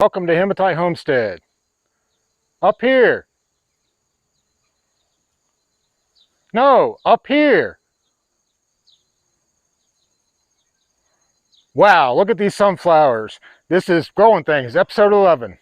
Welcome to Hematitehomestead. Up here. No, up here. Wow, look at these sunflowers. This is Growing Things, episode 11.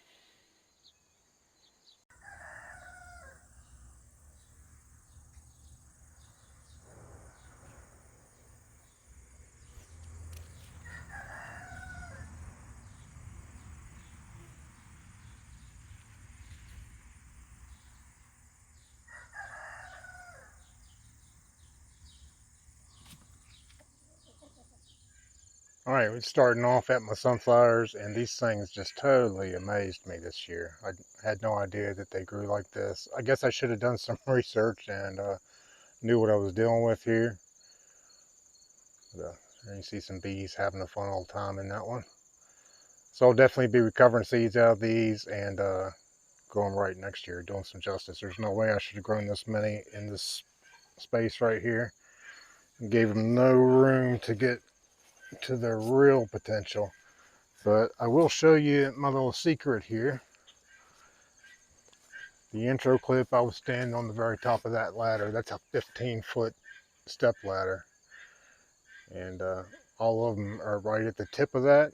All right, we're starting off at my sunflowers, and these things just totally amazed me this year. I had no idea that they grew like this. I guess I should have done some research and knew what I was dealing with here. There you see some bees having a fun old time in that one. So I'll definitely be recovering seeds out of these and growing right next year, doing some justice. There's no way I should have grown this many in this space right here. It gave them no room to get to their real potential. But I will show you my little secret here. The intro clip, I was standing on the very top of that ladder. That's a 15-foot step ladder. And all of them are right at the tip of that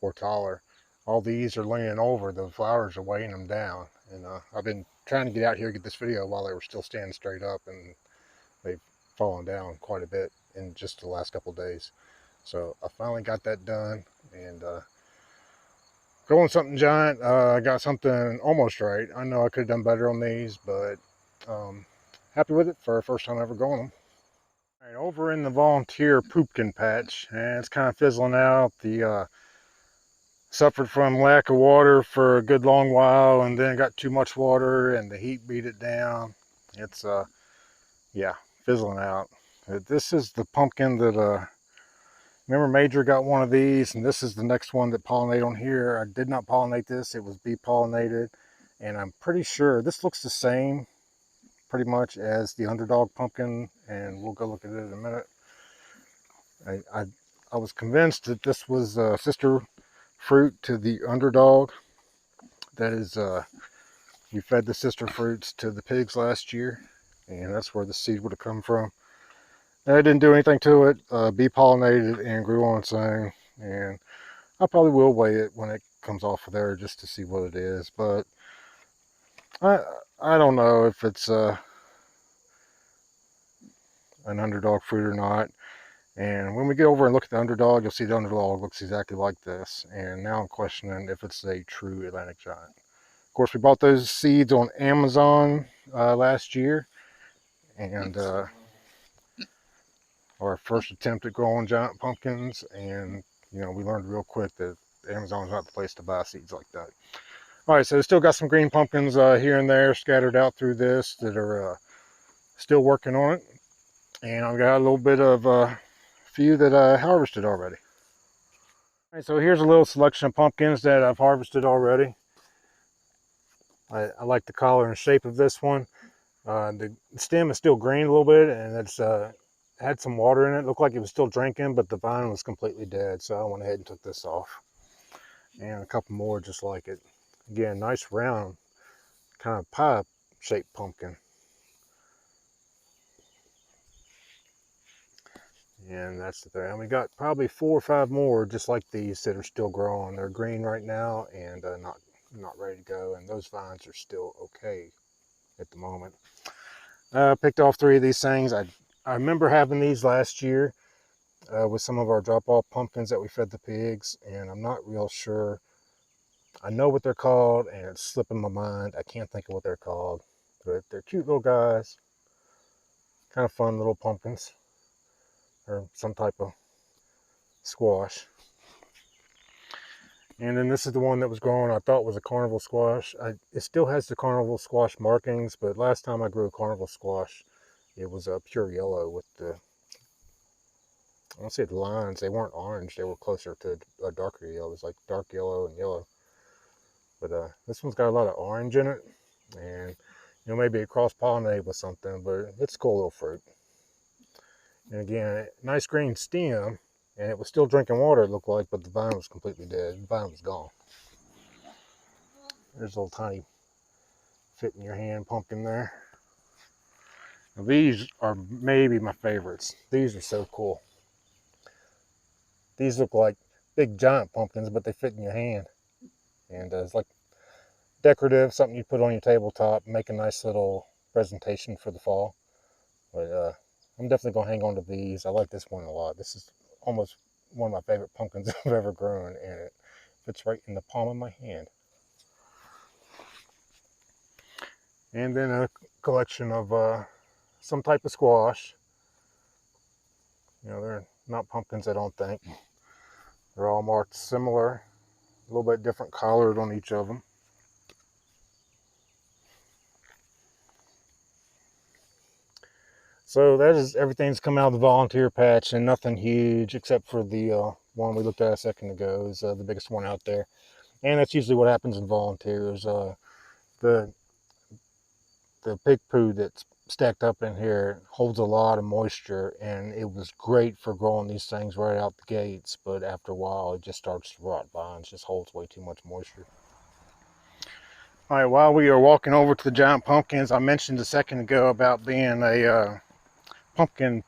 or taller. All these are leaning over. The flowers are weighing them down. And I've been trying to get out here and get this video while they were still standing straight up, and they've fallen down quite a bit in just the last couple of days. So I finally got that done, and growing something giant. I got something almost right. I know I could have done better on these, but happy with it for the first time ever growing them. All right, over in the volunteer pumpkin patch, and it's kind of fizzling out. The suffered from lack of water for a good long while, and then got too much water and the heat beat it down. It's yeah, fizzling out. This is the pumpkin that remember Major got one of these, and this is the next one that pollinated on here. I did not pollinate this. It was bee pollinated, and I'm pretty sure this looks the same pretty much as the underdog pumpkin, and we'll go look at it in a minute. I was convinced that this was a sister fruit to the underdog. That is, we fed the sister fruits to the pigs last year, and that's where the seed would have come from. I didn't do anything to it. Bee pollinated and grew on its own, and I probably will weigh it when it comes off of there just to see what it is. But I don't know if it's an underdog fruit or not. And when we get over and look at the underdog, you'll see the underdog looks exactly like this. And now I'm questioning if it's a true Atlantic giant. Of course, we bought those seeds on Amazon last year, and our first attempt at growing giant pumpkins, and you know, we learned real quick that Amazon's not the place to buy seeds like that. All right, so still got some green pumpkins here and there scattered out through this that are still working on it, and I've got a little bit of a few that I harvested already. All right, so here's a little selection of pumpkins that I've harvested already. I like the color and shape of this one. The stem is still green a little bit, and it's had some water in it. It looked like it was still drinking, but the vine was completely dead, so I went ahead and took this off. And a couple more just like it. Again, nice round, kind of pie-shaped pumpkin. And that's the thing. And we got probably 4 or 5 more just like these that are still growing. They're green right now and not ready to go. And those vines are still okay at the moment. Picked off 3 of these things. I remember having these last year with some of our drop-off pumpkins that we fed the pigs, and I'm not real sure. I know what they're called, and it's slipping my mind. I can't think of what they're called, but they're cute little guys, kind of fun little pumpkins, or some type of squash. And then this is the one that was growing, I thought was a carnival squash. It still has the carnival squash markings, but last time I grew a carnival squash, it was a pure yellow with the, I don't say the lines, they weren't orange, they were closer to a darker yellow. It was like dark yellow and yellow. But this one's got a lot of orange in it, and you know, maybe it cross-pollinated with something, but it's a cool little fruit. And again, nice green stem, and it was still drinking water, it looked like, but the vine was completely dead. The vine was gone. There's a little tiny fit in your hand pumpkin there. Now, these are maybe my favorites. These are so cool. These look like big giant pumpkins, but they fit in your hand. And it's like decorative, something you put on your tabletop, make a nice little presentation for the fall. But I'm definitely going to hang on to these. I like this one a lot. This is almost one of my favorite pumpkins I've ever grown, and it fits right in the palm of my hand. And then a collection of some type of squash. You know, they're not pumpkins, I don't think. They're all marked similar, a little bit different colored on each of them. So that is everything's come out of the volunteer patch, and nothing huge except for the one we looked at a second ago is the biggest one out there. And that's usually what happens in volunteers. The pig poo that's stacked up in here holds a lot of moisture, and it was great for growing these things right out the gates, but after a while it just starts to rot vines, just holds way too much moisture. All right, while we are walking over to the giant pumpkins, I mentioned a second ago about being a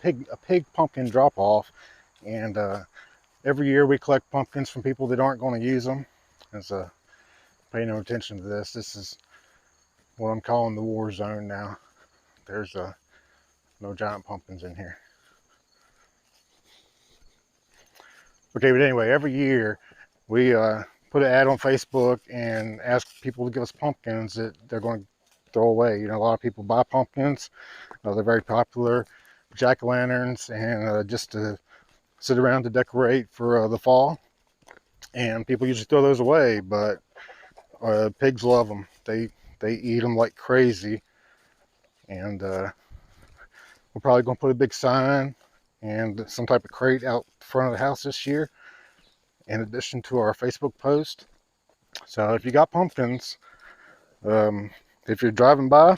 pig pumpkin drop-off, and every year we collect pumpkins from people that aren't going to use them. Pay no attention to this. This is what I'm calling the war zone now. There's no giant pumpkins in here. Okay, but anyway, every year we put an ad on Facebook and ask people to give us pumpkins that they're going to throw away. You know, a lot of people buy pumpkins. They're very popular, jack-o'-lanterns, and just to sit around to decorate for the fall. And people usually throw those away, but pigs love them. They eat them like crazy. And we're probably going to put a big sign and some type of crate out front of the house this year, in addition to our Facebook post. So if you got pumpkins, if you're driving by,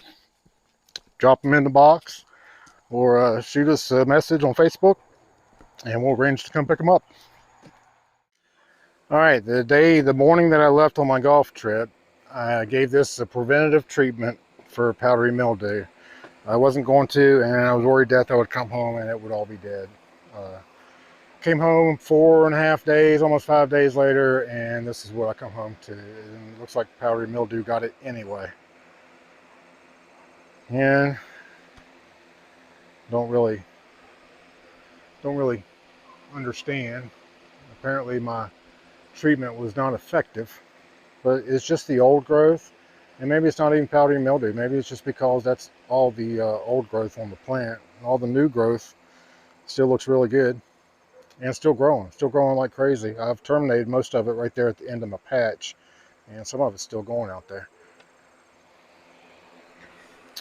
drop them in the box, or shoot us a message on Facebook, and we'll arrange to come pick them up. All right, the morning that I left on my golf trip, I gave this a preventative treatment for powdery mildew. I wasn't going to, and I was worried that I would come home and it would all be dead. Came home 4.5 days, almost 5 days later, and this is what I come home to. And it looks like powdery mildew got it anyway. And don't really understand. Apparently my treatment was not effective, but it's just the old growth. And maybe it's not even powdery mildew. Maybe it's just because that's all the old growth on the plant. And all the new growth still looks really good and still growing like crazy. I've terminated most of it right there at the end of my patch, and some of it's still going out there.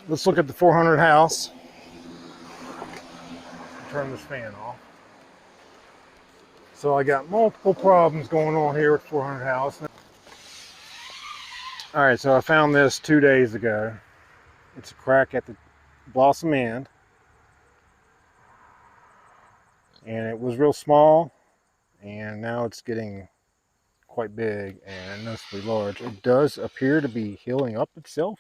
Let's look at the 400 house. Turn this fan off. So I got multiple problems going on here with 400 house. All right, so I found this 2 days ago. It's a crack at the blossom end, and it was real small, and now it's getting quite big and noticeably large. It does appear to be healing up itself.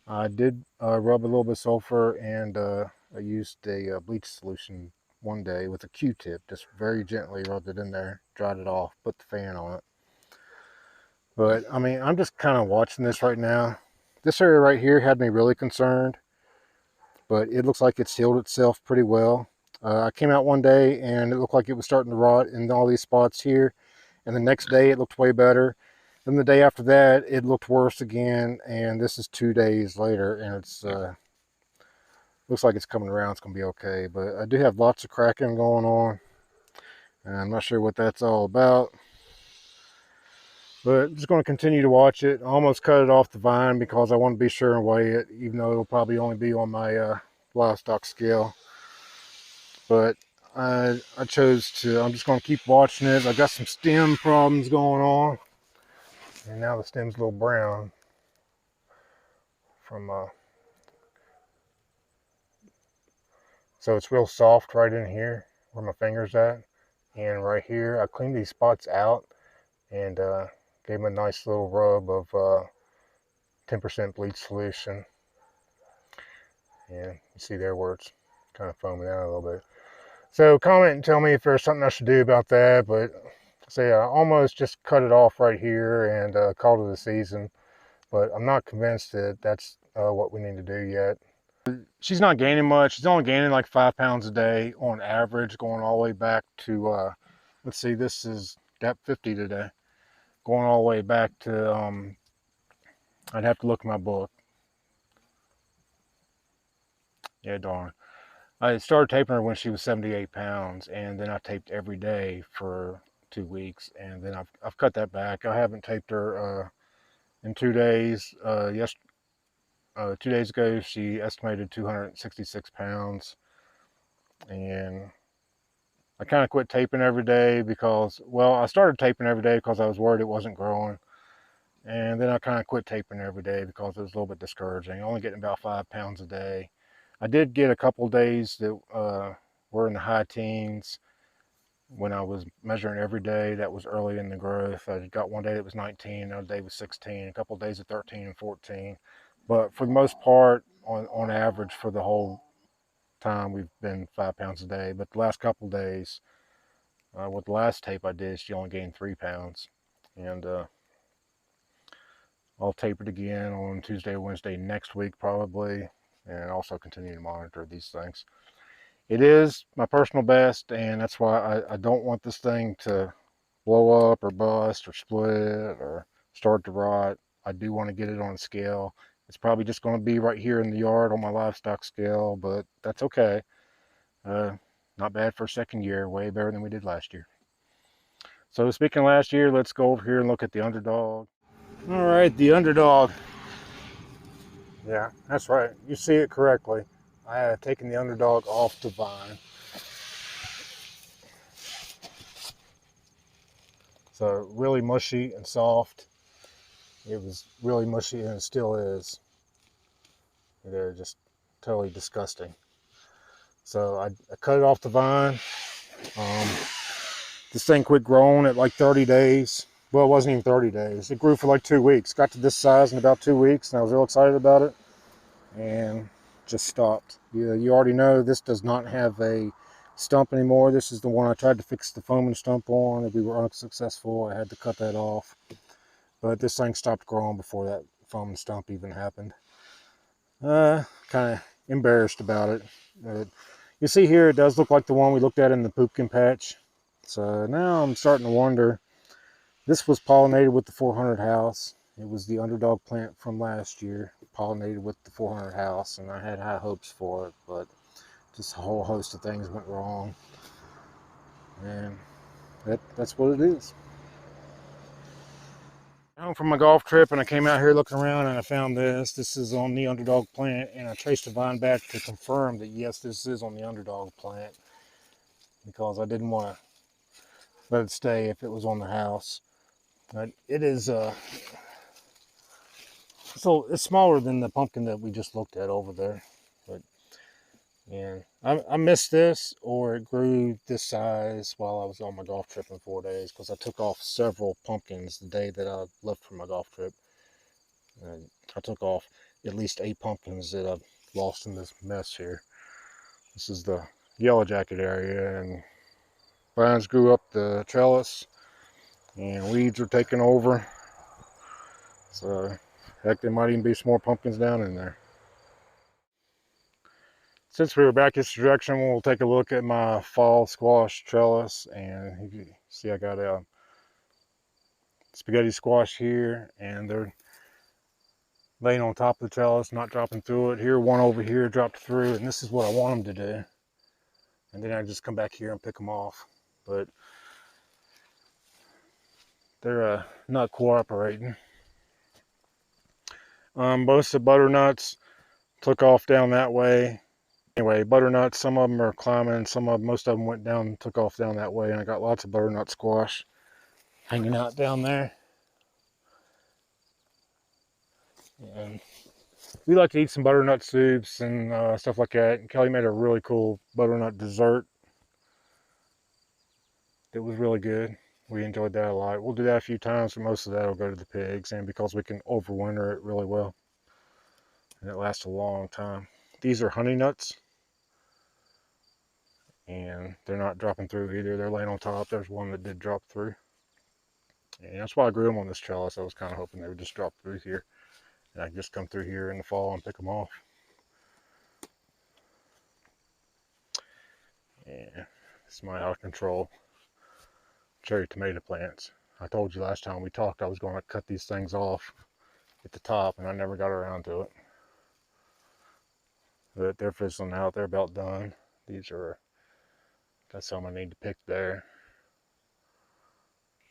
I did rub a little bit of sulfur, and I used a bleach solution one day with a Q-tip, just very gently rubbed it in there, dried it off, put the fan on it. But I mean, I'm just kind of watching this right now. This area right here had me really concerned, but it looks like it's healed itself pretty well. I came out one day and it looked like it was starting to rot in all these spots here, and the next day it looked way better. Then the day after that it looked worse again, and this is 2 days later, and it's looks like it's coming around. It's gonna be okay, but I do have lots of cracking going on, and I'm not sure what that's all about. But I'm just going to continue to watch it. I almost cut it off the vine because I want to be sure and weigh it, even though it'll probably only be on my livestock scale. But I chose to, I'm just going to keep watching it. I got some stem problems going on, and now the stem's a little brown from so it's real soft right in here where my finger's at, and right here I cleaned these spots out and Gave them a nice little rub of 10% bleach solution. And you see there where it's kind of foaming out a little bit. So comment and tell me if there's something I should do about that. But say I almost just cut it off right here and called it a season. But I'm not convinced that that's what we need to do yet. She's not gaining much. She's only gaining like 5 pounds a day on average, going all the way back to, let's see, this is gap 50 today. Going all the way back to, I'd have to look at my book. Yeah, darn. I started taping her when she was 78 pounds, and then I taped every day for 2 weeks, and then I've cut that back. I haven't taped her in 2 days. 2 days ago, she estimated 266 pounds, and I kind of quit taping every day because, well, I started taping every day because I was worried it wasn't growing, and then I kind of quit taping every day because it was a little bit discouraging, only getting about 5 pounds a day. I did get a couple days that were in the high teens when I was measuring every day. That was early in the growth. I got one day that was 19, another day was 16, a couple of days of 13 and 14. But for the most part, on average for the whole time, we've been 5 pounds a day. But the last couple of days, with the last tape I did, she only gained 3 pounds. And I'll tape it again on Tuesday or Wednesday next week probably, and also continue to monitor these things. It is my personal best, and that's why I don't want this thing to blow up or bust or split or start to rot. I do want to get it on a scale. It's probably just going to be right here in the yard on my livestock scale, but that's okay. Not bad for a second year, way better than we did last year. So speaking of last year, let's go over here and look at the underdog. All right, the underdog. Yeah, that's right. You see it correctly. I had taken the underdog off the vine. So really mushy and soft. It was really mushy, and it still is. They're just totally disgusting. So I cut it off the vine. This thing quit growing at like 30 days. Well, it wasn't even 30 days. It grew for like 2 weeks. Got to this size in about 2 weeks, and I was real excited about it. And just stopped. You already know this does not have a stump anymore. This is the one I tried to fix the foaming stump on, and we were unsuccessful. I had to cut that off. But this thing stopped growing before that foaming stump even happened. Kind of embarrassed about it. You see here, it does look like the one we looked at in the pumpkin patch. So now I'm starting to wonder. This was pollinated with the 400 house. It was the underdog plant from last year, pollinated with the 400 house, and I had high hopes for it, but just a whole host of things went wrong. And that's what it is. Home from my golf trip, and I came out here looking around, and I found this. This is on the underdog plant, and I traced the vine back to confirm that yes, this is on the underdog plant, because I didn't want to let it stay if it was on the house. But it is so it's smaller than the pumpkin that we just looked at over there. But yeah, I missed this, or it grew this size while I was on my golf trip in 4 days, because I took off several pumpkins the day that I left from my golf trip. And I took off at least 8 pumpkins that I've lost in this mess here. This is the yellow jacket area, and vines grew up the trellis, and weeds are taking over. So heck, there might even be some more pumpkins down in there. Since we were back this direction, we'll take a look at my fall squash trellis, and you can see I got a spaghetti squash here, and they're laying on top of the trellis, not dropping through it. Here, one over here dropped through, and this is what I want them to do. And then I just come back here and pick them off. But they're not cooperating. Most of the butternuts took off down that way. Anyway, butternuts, some of them are climbing, most of them went down, took off down that way, and I got lots of butternut squash hanging out down there. And we like to eat some butternut soups and stuff like that. And Kelly made a really cool butternut dessert that was really good. We enjoyed that a lot. We'll do that a few times, but most of that will go to the pigs, and because we can overwinter it really well, and it lasts a long time. These are honey nuts, and they're not dropping through either. They're laying on top. There's one that did drop through, and that's why I grew them on this trellis. I was kind of hoping they would just drop through here, and I could just come through here in the fall and pick them off. Yeah, it's my out of control cherry tomato plants. I told you last time we talked I was going to cut these things off at the top, and I never got around to it. But they're fizzling out. They're about done. These are, got some I need to pick there.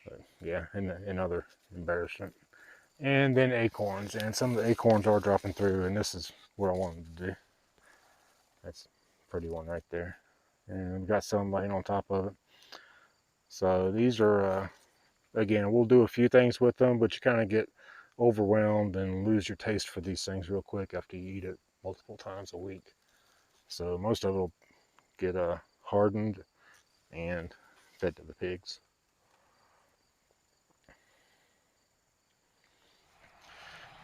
But yeah, and other embarrassment. And then acorns, and some of the acorns are dropping through, and this is what I wanted to do. That's a pretty one right there. And we've got some laying on top of it. So these are, again, we'll do a few things with them, but you kind of get overwhelmed and lose your taste for these things real quick after you eat it multiple times a week. So most of it will get hardened and fed to the pigs.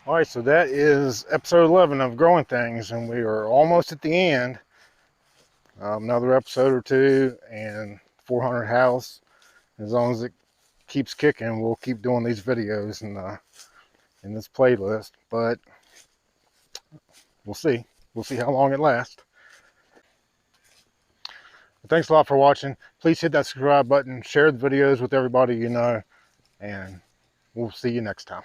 All right, so that is episode 11 of Growing Things, and we are almost at the end. Another episode or two, and 400 house. As long as it keeps kicking, we'll keep doing these videos in this playlist. But we'll see. We'll see how long it lasts. Thanks a lot for watching. Please hit that subscribe button, share the videos with everybody you know, and we'll see you next time.